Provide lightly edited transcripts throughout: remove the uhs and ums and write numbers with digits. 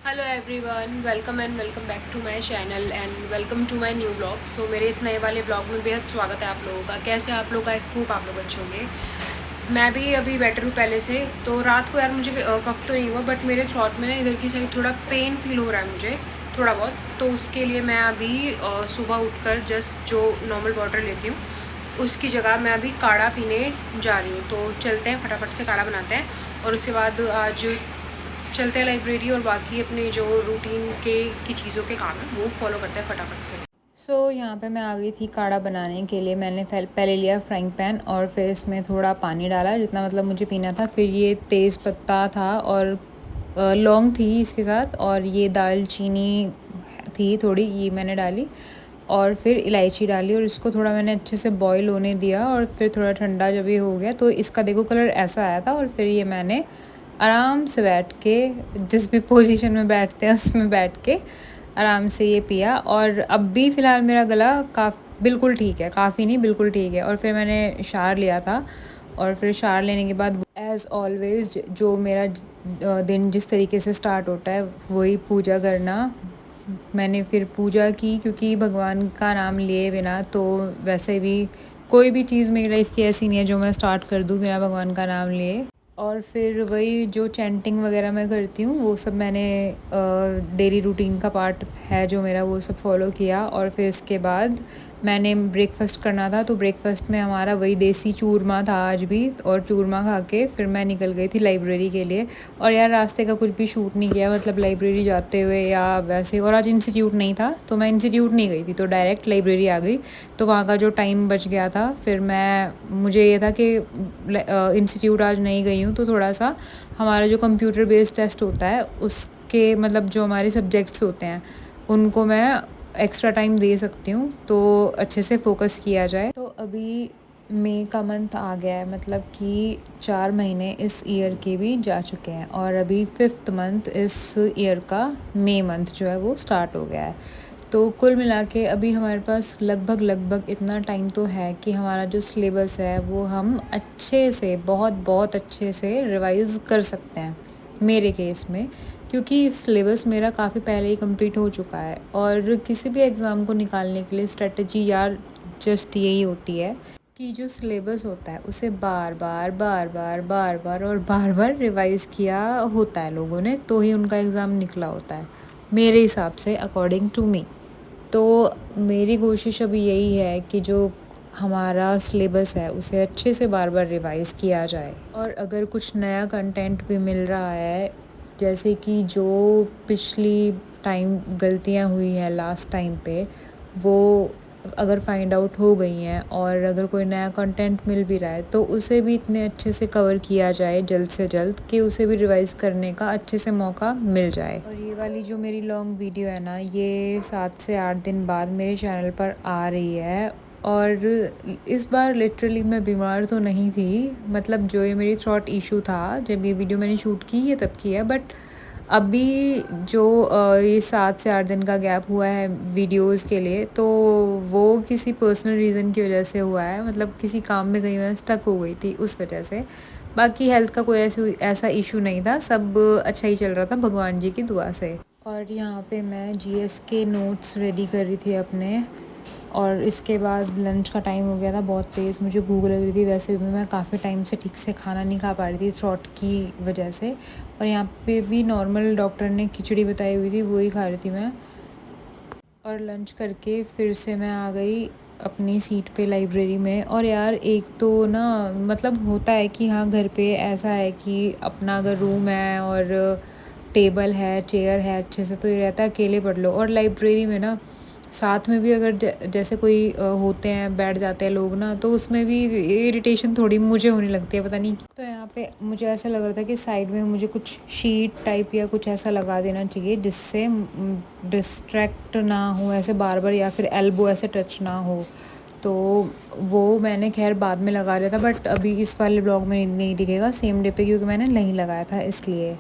Hello everyone, welcome back to my channel and welcome to my new blog. So मेरे इस नए वाले blog में बेहद स्वागत है आप लोगों का। कैसे आप लोग, आई होप आप लोग अच्छे होंगे। मैं भी अभी बेटर हूँ पहले से। तो रात को यार मुझे कफ तो नहीं हुआ, बट मेरे थ्रॉट में ना इधर की साइड थोड़ा पेन फील हो रहा है मुझे, थोड़ा बहुत। तो उसके लिए मैं अभी सुबह उठकर जस्ट जो नॉर्मल वाटर लेती हूँ उसकी जगह मैं अभी काढ़ा पीने जा रही हूँ। तो चलते हैं, फटाफट से काढ़ा बनाते हैं और उसके बाद आज चलते हैं लाइब्रेरी और बाकी अपने जो रूटीन की चीज़ों के काम है वो फॉलो करते हैं फटाफट से। यहाँ पे मैं आ गई थी काढ़ा बनाने के लिए। मैंने पहले लिया फ्राइंग पैन और फिर इसमें थोड़ा पानी डाला, जितना मतलब मुझे पीना था। फिर ये तेज़ पत्ता था और लौंग थी इसके साथ, और ये दालचीनी थी थोड़ी, ये मैंने डाली। और फिर इलायची डाली और इसको थोड़ा मैंने अच्छे से बॉईल होने दिया। और फिर थोड़ा ठंडा जब ये हो गया तो इसका देखो कलर ऐसा आया था। और फिर ये मैंने आराम से बैठ के, जिस भी पोजीशन में बैठते हैं उसमें बैठ के आराम से ये पिया। और अब भी फ़िलहाल मेरा गला बिल्कुल ठीक है, काफ़ी नहीं बिल्कुल ठीक है। और फिर मैंने शावर लिया था और फिर शावर लेने के बाद एज़ ऑलवेज़ जो मेरा दिन जिस तरीके से स्टार्ट होता है वही पूजा करना। मैंने फिर पूजा की, क्योंकि भगवान का नाम लिए बिना तो वैसे भी कोई भी चीज़ मेरी लाइफ की ऐसी नहीं है जो मैं स्टार्ट कर दूँ बिना भगवान का नाम लिए। और फिर वही जो चैंटिंग वगैरह मैं करती हूँ वो सब मैंने डेली रूटीन का पार्ट है जो मेरा, वो सब फॉलो किया। और फिर इसके बाद मैंने ब्रेकफास्ट करना था, तो ब्रेकफास्ट में हमारा वही देसी चूरमा था आज भी। और चूरमा खा के फिर मैं निकल गई थी लाइब्रेरी के लिए। और यार रास्ते का कुछ भी शूट नहीं किया, मतलब लाइब्रेरी जाते हुए या वैसे। और आज इंस्टीट्यूट नहीं था तो मैं इंस्टीट्यूट नहीं गई थी, तो डायरेक्ट लाइब्रेरी आ गई। तो वहाँ का जो टाइम बच गया था, फिर मुझे ये था कि इंस्टीट्यूट आज नहीं गई हूँ तो थोड़ा सा हमारा जो कंप्यूटर बेस्ड टेस्ट होता है उसके मतलब जो हमारे सब्जेक्ट्स होते हैं उनको मैं एक्स्ट्रा टाइम दे सकती हूँ, तो अच्छे से फोकस किया जाए। तो अभी मई का मंथ आ गया है, मतलब कि 4 महीने इस ईयर के भी जा चुके हैं और अभी 5th मंथ इस ईयर का, मई मंथ जो है वो स्टार्ट हो गया है। तो कुल मिला के अभी हमारे पास लगभग लगभग इतना टाइम तो है कि हमारा जो सिलेबस है वो हम अच्छे से, बहुत बहुत अच्छे से रिवाइज़ कर सकते हैं मेरे केस में। क्योंकि सिलेबस मेरा काफ़ी पहले ही कंप्लीट हो चुका है। और किसी भी एग्ज़ाम को निकालने के लिए स्ट्रेटजी यार जस्ट यही होती है कि जो सिलेबस होता है उसे बार बार बार बार बार बार और बार बार रिवाइज़ किया होता है लोगों ने, तो ही उनका एग्ज़ाम निकला होता है मेरे हिसाब से, अकॉर्डिंग टू मी। तो मेरी कोशिश अभी यही है कि जो हमारा सिलेबस है उसे अच्छे से बार बार रिवाइज़ किया जाए। और अगर कुछ नया कंटेंट भी मिल रहा है, जैसे कि जो पिछली टाइम गलतियाँ हुई हैं लास्ट टाइम पे, वो अगर फाइंड आउट हो गई हैं और अगर कोई नया कंटेंट मिल भी रहा है तो उसे भी इतने अच्छे से कवर किया जाए जल्द से जल्द कि उसे भी रिवाइज़ करने का अच्छे से मौका मिल जाए। और ये वाली जो मेरी लॉन्ग वीडियो है ना, ये 7 से 8 दिन बाद मेरे चैनल पर आ रही है। और इस बार लिटरली मैं बीमार तो नहीं थी, मतलब जो ये मेरी थ्रॉट इशू था जब ये वीडियो मैंने शूट की ये तब की है। बट अभी जो ये 7 से 8 दिन का गैप हुआ है वीडियोस के लिए, तो वो किसी पर्सनल रीज़न की वजह से हुआ है, मतलब किसी काम में गई मैं स्टक हो गई थी उस वजह से। बाकी हेल्थ का कोई ऐसा इशू नहीं था, सब अच्छा ही चल रहा था भगवान जी की दुआ से। और यहाँ पे मैं जीएस के नोट्स रेडी कर रही थी अपने। और इसके बाद लंच का टाइम हो गया था, बहुत तेज़ मुझे भूख लग रही थी। वैसे भी मैं काफ़ी टाइम से ठीक से खाना नहीं खा पा रही थी थ्रॉट की वजह से। और यहाँ पे भी नॉर्मल डॉक्टर ने खिचड़ी बताई हुई थी, वही खा रही थी मैं। और लंच करके फिर से मैं आ गई अपनी सीट पे लाइब्रेरी में। और यार एक तो ना, मतलब होता है कि हाँ घर पे ऐसा है कि अपना अगर रूम है और टेबल है, चेयर है अच्छे से, तो ये रहता है अकेले पढ़ लो। और लाइब्रेरी में ना साथ में भी अगर जैसे कोई होते हैं, बैठ जाते हैं लोग ना, तो उसमें भी इरिटेशन थोड़ी मुझे होने लगती है, पता नहीं। तो यहाँ पे मुझे ऐसा लग रहा था कि साइड में मुझे कुछ शीट टाइप या कुछ ऐसा लगा देना चाहिए जिससे डिस्ट्रैक्ट ना हो ऐसे बार बार, या फिर एल्बो ऐसे टच ना हो। तो वो मैंने खैर बाद में लगा दिया था, बट अभी इस वाले ब्लॉग में नहीं दिखेगा सेम डे पे, क्योंकि मैंने नहीं लगाया था इसलिए।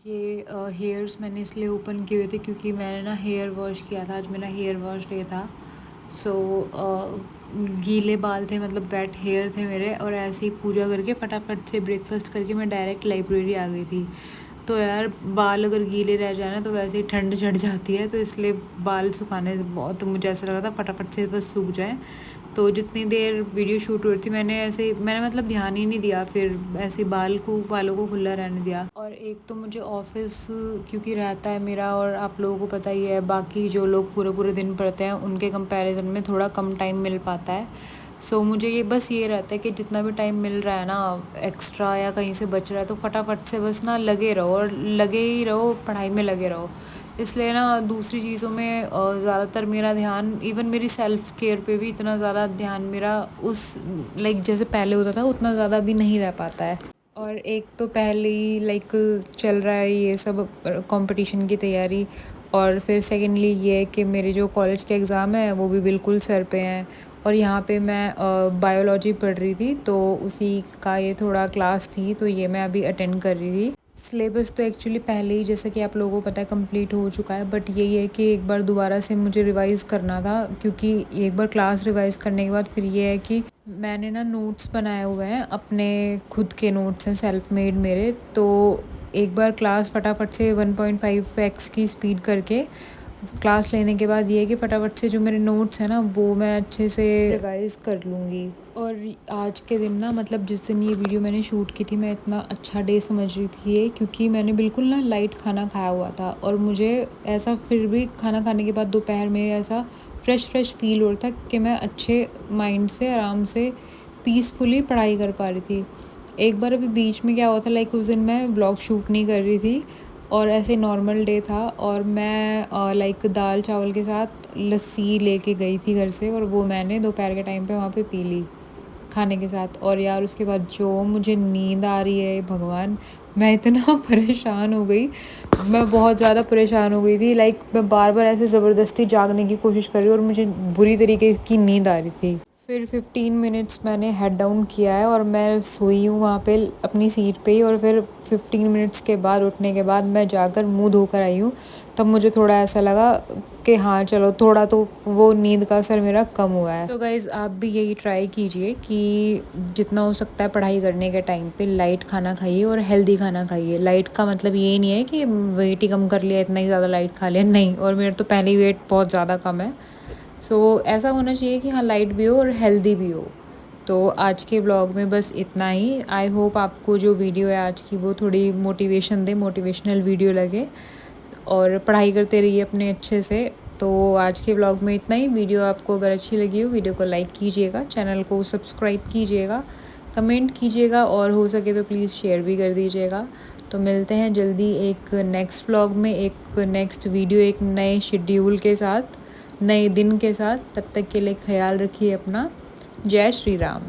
ये हेयर्स मैंने इसलिए ओपन किए हुए थे क्योंकि मैंने ना हेयर वॉश किया था, आज मेरा हेयर वॉश डे था। सो गीले बाल थे, मतलब वेट हेयर थे मेरे, और ऐसे ही पूजा करके फटाफट से ब्रेकफास्ट करके मैं डायरेक्ट लाइब्रेरी आ गई थी। तो यार बाल अगर गीले रह जाए ना तो वैसे ही ठंड चढ़ जाती है, तो इसलिए बाल सुखाने से बहुत, तो मुझे ऐसा लगा था फटाफट से बस सूख जाए। तो जितनी देर वीडियो शूट हो रही थी मैंने मतलब ध्यान ही नहीं दिया, फिर ऐसे बालों को खुला रहने दिया। और एक तो मुझे ऑफिस क्योंकि रहता है मेरा, और आप लोगों को पता ही है बाकी जो लोग पूरे पूरे दिन पढ़ते हैं उनके कंपैरिजन में थोड़ा कम टाइम मिल पाता है। सो मुझे ये रहता है कि जितना भी टाइम मिल रहा है ना एक्स्ट्रा या कहीं से बच रहा है तो फटाफट से बस ना लगे रहो, और लगे ही रहो, पढ़ाई में लगे रहो। इसलिए ना दूसरी चीज़ों में ज़्यादातर मेरा ध्यान, इवन मेरी सेल्फ़ केयर पे भी इतना ज़्यादा ध्यान मेरा उस लाइक जैसे पहले होता था उतना ज़्यादा भी नहीं रह पाता है। और एक तो पहले ही लाइक चल रहा है ये सब कंपटीशन की तैयारी, और फिर सेकेंडली ये कि मेरे जो कॉलेज के एग्ज़ाम है वो भी बिल्कुल सर पे हैं। और यहाँ पे मैं बायोलॉजी पढ़ रही थी तो उसी का ये थोड़ा क्लास थी, तो ये मैं अभी अटेंड कर रही थी। सिलेबस तो एक्चुअली पहले ही जैसे कि आप लोगों को पता है कंप्लीट हो चुका है, बट यही है कि एक बार दोबारा से मुझे रिवाइज़ करना था, क्योंकि एक बार क्लास रिवाइज़ करने के बाद फिर ये है कि मैंने ना नोट्स बनाए हुए हैं, अपने खुद के नोट्स हैं सेल्फ मेड मेरे। तो एक बार क्लास फटाफट से 1.5x की स्पीड करके क्लास लेने के बाद ये है कि फटाफट से जो मेरे नोट्स हैं ना वो मैं अच्छे से रिवाइज़ कर लूँगी। और आज के दिन ना, मतलब जिस दिन ये वीडियो मैंने शूट की थी, मैं इतना अच्छा डे समझ रही थी ये, क्योंकि मैंने बिल्कुल ना लाइट खाना खाया हुआ था, और मुझे ऐसा फिर भी खाना खाने के बाद दोपहर में ऐसा फ्रेश फील हो रहा था कि मैं अच्छे माइंड से आराम से पीसफुली पढ़ाई कर पा रही थी। एक बार अभी बीच में क्या हुआ था, लाइक उस दिन मैं व्लॉग शूट नहीं कर रही थी और ऐसे नॉर्मल डे था, और मैं लाइक दाल चावल के साथ लस्सी लेके गई थी घर से, और वो मैंने दोपहर के टाइम पे वहाँ पे पी ली खाने के साथ। और यार उसके बाद जो मुझे नींद आ रही है भगवान, मैं इतना परेशान हो गई, मैं बहुत ज़्यादा परेशान हो गई थी। लाइक मैं बार बार ऐसे ज़बरदस्ती जागने की कोशिश कर रही हूँ और मुझे बुरी तरीके की नींद आ रही थी। फिर 15 मिनट्स मैंने हेड डाउन किया है और मैं सोई हूँ वहाँ पे अपनी सीट पे ही, और फिर 15 मिनट्स के बाद उठने के बाद मैं जाकर मुंह धोकर आई हूँ। तब मुझे थोड़ा ऐसा लगा कि हाँ चलो थोड़ा तो वो नींद का असर मेरा कम हुआ है। सो गाइज़ आप भी यही ट्राई कीजिए कि जितना हो सकता है पढ़ाई करने के टाइम पे लाइट खाना खाइए और हेल्दी खाना खाइए। लाइट का मतलब ये नहीं है कि वेट ही कम कर लिया इतना ही ज़्यादा लाइट खा लिया, नहीं। और मेरा तो पहले ही वेट बहुत ज़्यादा कम है। सो ऐसा होना चाहिए कि हाँ लाइट भी हो और हेल्दी भी हो। तो आज के ब्लॉग में बस इतना ही। आई होप आपको जो वीडियो है आज की वो थोड़ी मोटिवेशन दे, मोटिवेशनल वीडियो लगे, और पढ़ाई करते रहिए अपने अच्छे से। तो आज के ब्लॉग में इतना ही। वीडियो आपको अगर अच्छी लगी हो वीडियो को लाइक कीजिएगा, चैनल को सब्सक्राइब कीजिएगा, कमेंट कीजिएगा, और हो सके तो प्लीज़ शेयर भी कर दीजिएगा। तो मिलते हैं जल्दी एक नेक्स्ट व्लॉग में, एक नेक्स्ट वीडियो, एक नए शेड्यूल के साथ, नए दिन के साथ। तब तक के लिए ख्याल रखिए अपना। जय श्री राम।